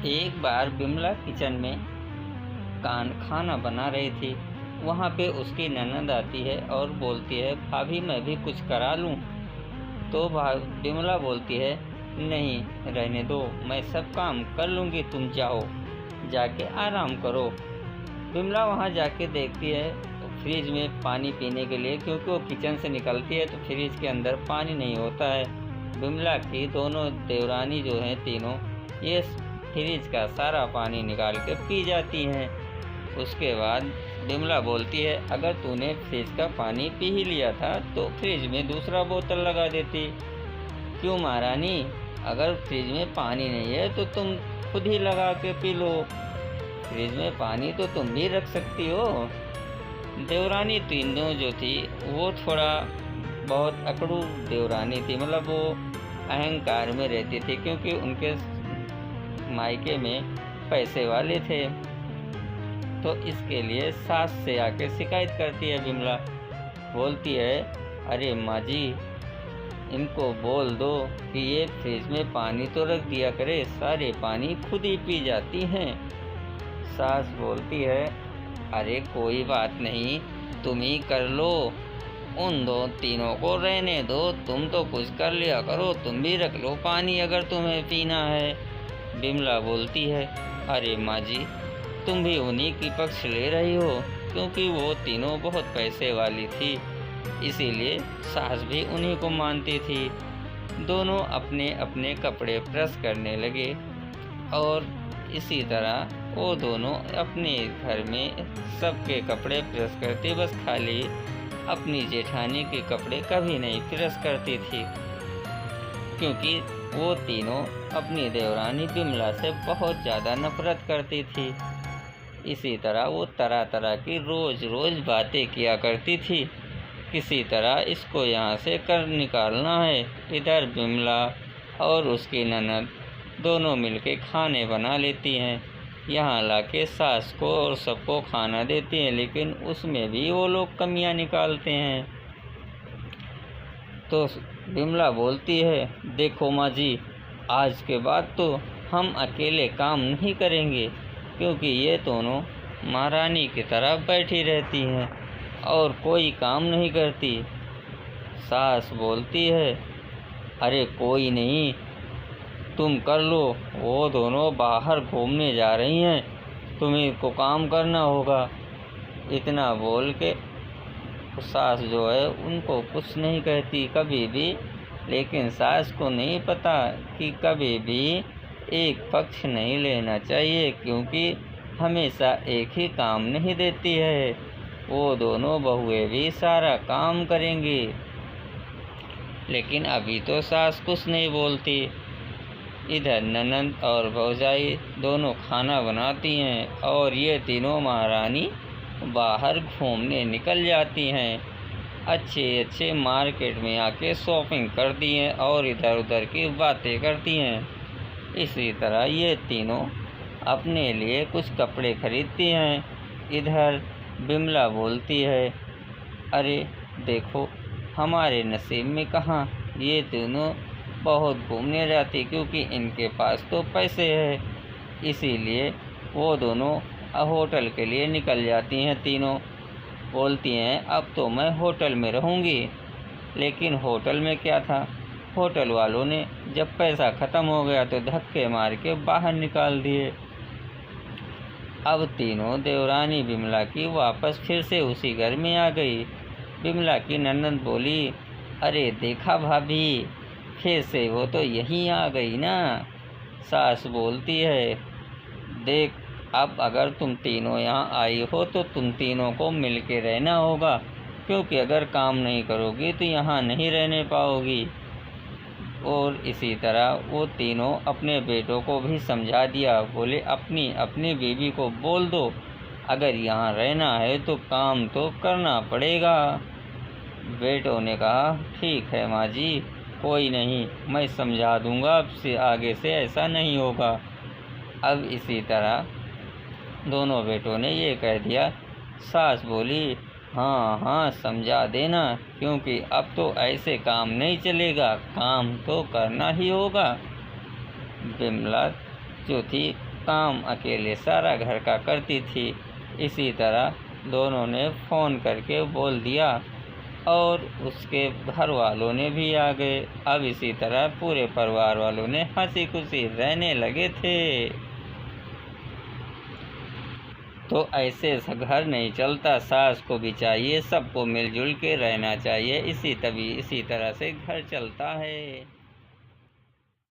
एक बार बिमला किचन में खाना बना रही थी। वहाँ पे उसकी ननद आती है और बोलती है, भाभी मैं भी कुछ करा लूँ? तो बिमला बोलती है, नहीं रहने दो, मैं सब काम कर लूँगी, तुम जाओ, जाके आराम करो। बिमला वहाँ जाके देखती है फ्रिज में पानी पीने के लिए, क्योंकि वो किचन से निकलती है तो फ्रिज के अंदर पानी नहीं होता है। बिमला की दोनों देवरानी जो हैं तीनों, ये फ्रिज का सारा पानी निकाल के पी जाती हैं। उसके बाद बिमला बोलती है, अगर तूने फ्रिज का पानी पी ही लिया था तो फ्रिज में दूसरा बोतल लगा देती। क्यों महारानी, अगर फ्रिज में पानी नहीं है तो तुम खुद ही लगा के पी लो, फ्रिज में पानी तो तुम भी रख सकती हो। देवरानी तीनों जो थी वो थोड़ा बहुत अकड़ू देवरानी थी, मतलब वो अहंकार में रहती थी, क्योंकि उनके मायके में पैसे वाले थे। तो इसके लिए सास से आके शिकायत करती है बिमला। बोलती है, अरे माँ जी, इनको बोल दो कि ये फ्रिज में पानी तो रख दिया करे, सारे पानी खुद ही पी जाती हैं। सास बोलती है, अरे कोई बात नहीं, तुम ही कर लो, उन दो तीनों को रहने दो, तुम तो कुछ कर लिया करो, तुम भी रख लो पानी अगर तुम्हें पीना है। बिमला बोलती है, अरे माँ जी, तुम भी उन्हीं की पक्ष ले रही हो, क्योंकि वो तीनों बहुत पैसे वाली थी, इसीलिए सास भी उन्हीं को मानती थी। दोनों अपने अपने कपड़े प्रेस करने लगे और इसी तरह वो दोनों अपने घर में सबके कपड़े प्रेस करती, बस खाली अपनी जेठानी के कपड़े कभी नहीं प्रेस करती थी, क्योंकि वो तीनों अपनी देवरानी बिमला से बहुत ज़्यादा नफरत करती थी। इसी तरह वो तरह तरह की रोज़ रोज़ बातें किया करती थी, किसी तरह इसको यहाँ से कर निकालना है। इधर बिमला और उसकी ननद दोनों मिलके खाने बना लेती हैं, यहाँ लाके सास को और सबको खाना देती हैं, लेकिन उसमें भी वो लोग कमियाँ निकालते हैं। तो बिमला बोलती है, देखो माँ जी, आज के बाद तो हम अकेले काम नहीं करेंगे, क्योंकि ये दोनों महारानी की तरह बैठी रहती हैं और कोई काम नहीं करती। सास बोलती है, अरे कोई नहीं, तुम कर लो, वो दोनों बाहर घूमने जा रही हैं, तुम्हें को काम करना होगा। इतना बोल के सास जो है उनको कुछ नहीं कहती कभी भी, लेकिन सास को नहीं पता कि कभी भी एक पक्ष नहीं लेना चाहिए, क्योंकि हमेशा एक ही काम नहीं देती है। वो दोनों बहुएं भी सारा काम करेंगी, लेकिन अभी तो सास कुछ नहीं बोलती। इधर ननद और भौजाई दोनों खाना बनाती हैं और ये तीनों महारानी बाहर घूमने निकल जाती हैं। अच्छे अच्छे मार्केट में आके शॉपिंग करती हैं और इधर उधर की बातें करती हैं। इसी तरह ये तीनों अपने लिए कुछ कपड़े खरीदती हैं। इधर बिमला बोलती है, अरे देखो, हमारे नसीब में कहाँ ये तीनों बहुत घूमने जाती, क्योंकि इनके पास तो पैसे है, इसीलिए वो दोनों होटल के लिए निकल जाती हैं। तीनों बोलती हैं, अब तो मैं होटल में रहूँगी, लेकिन होटल में क्या था, होटल वालों ने जब पैसा ख़त्म हो गया तो धक्के मार के बाहर निकाल दिए। अब तीनों देवरानी बिमला की वापस फिर से उसी घर में आ गई। बिमला की ननद बोली, अरे देखा भाभी, फिर से वो तो यहीं आ गई ना। सास बोलती है, देख, अब अगर तुम तीनों यहाँ आई हो तो तुम तीनों को मिल के रहना होगा, क्योंकि अगर काम नहीं करोगी तो यहाँ नहीं रहने पाओगी। और इसी तरह वो तीनों अपने बेटों को भी समझा दिया, बोले अपनी अपनी बीवी को बोल दो, अगर यहाँ रहना है तो काम तो करना पड़ेगा। बेटों ने कहा, ठीक है माँ जी, कोई नहीं, मैं समझा दूँगा, अब से आगे से ऐसा नहीं होगा। अब इसी तरह दोनों बेटों ने ये कह दिया। सास बोली, हाँ हाँ समझा देना, क्योंकि अब तो ऐसे काम नहीं चलेगा, काम तो करना ही होगा। बिमला जो थी काम अकेले सारा घर का करती थी। इसी तरह दोनों ने फ़ोन करके बोल दिया और उसके घर वालों ने भी आ गए। अब इसी तरह पूरे परिवार वालों ने हंसी खुशी रहने लगे थे। तो ऐसे घर नहीं चलता, सास को भी चाहिए सबको मिलजुल के रहना चाहिए, इसी तरह से घर चलता है।